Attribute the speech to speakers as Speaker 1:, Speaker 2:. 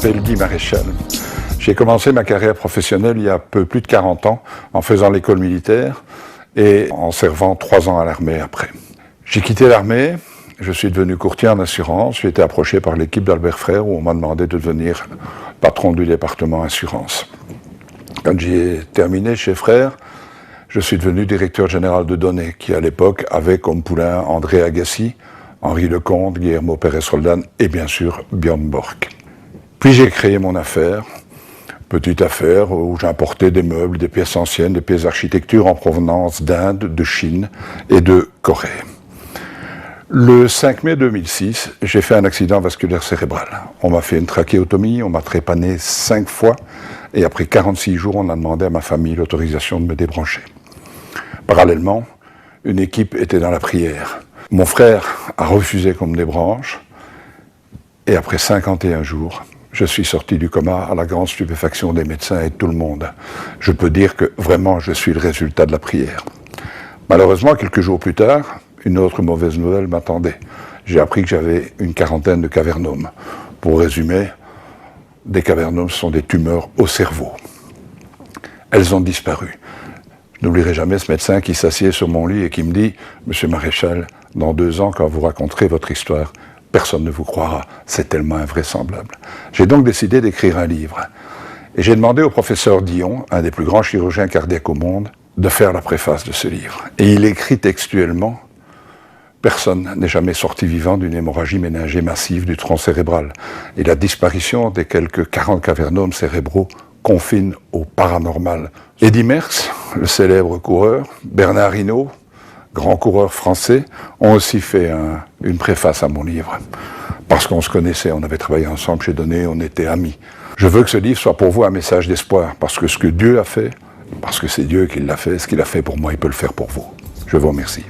Speaker 1: m'appelle Guy Maréchal. J'ai commencé ma carrière professionnelle il y a un peu plus de 40 ans en faisant l'école militaire et en servant 3 ans à l'armée après. J'ai quitté l'armée, je suis devenu courtier en assurance, j'ai été approché par l'équipe d'Albert Frère où on m'a demandé de devenir patron du département assurance. Quand j'ai terminé chez Frère, je suis devenu directeur général de données qui à l'époque avait comme poulain André Agassi, Henri Lecomte, Guillermo Pérez-Roldan et bien sûr Björn Borg. Puis j'ai créé mon affaire, petite affaire où j'importais des meubles, des pièces anciennes, des pièces d'architecture en provenance d'Inde, de Chine et de Corée. Le 5 mai 2006, j'ai fait un accident vasculaire cérébral. On m'a fait une trachéotomie, on m'a trépané 5 fois et après 46 jours, on a demandé à ma famille l'autorisation de me débrancher. Parallèlement, une équipe était dans la prière. Mon frère a refusé qu'on me débranche et après 51 jours, je suis sorti du coma à la grande stupéfaction des médecins et de tout le monde. Je peux dire que vraiment je suis le résultat de la prière. Malheureusement, quelques jours plus tard, une autre mauvaise nouvelle m'attendait. J'ai appris que j'avais une quarantaine de cavernomes. Pour résumer, des cavernomes sont des tumeurs au cerveau. Elles ont disparu. Je n'oublierai jamais ce médecin qui s'assied sur mon lit et qui me dit « Monsieur Maréchal, dans 2 ans, quand vous raconterez votre histoire, personne ne vous croira, c'est tellement invraisemblable. » J'ai donc décidé d'écrire un livre. Et j'ai demandé au professeur Dion, un des plus grands chirurgiens cardiaques au monde, de faire la préface de ce livre. Et il écrit textuellement « Personne n'est jamais sorti vivant d'une hémorragie méningée massive du tronc cérébral. Et la disparition des quelques 40 cavernomes cérébraux confine au paranormal. » Eddy Merckx, le célèbre coureur, Bernard Hinault, grand coureur français, ont aussi fait une préface à mon livre. Parce qu'on se connaissait, on avait travaillé ensemble chez Données, on était amis. Je veux que ce livre soit pour vous un message d'espoir, parce que ce que Dieu a fait, parce que c'est Dieu qui l'a fait, ce qu'il a fait pour moi, il peut le faire pour vous. Je vous remercie.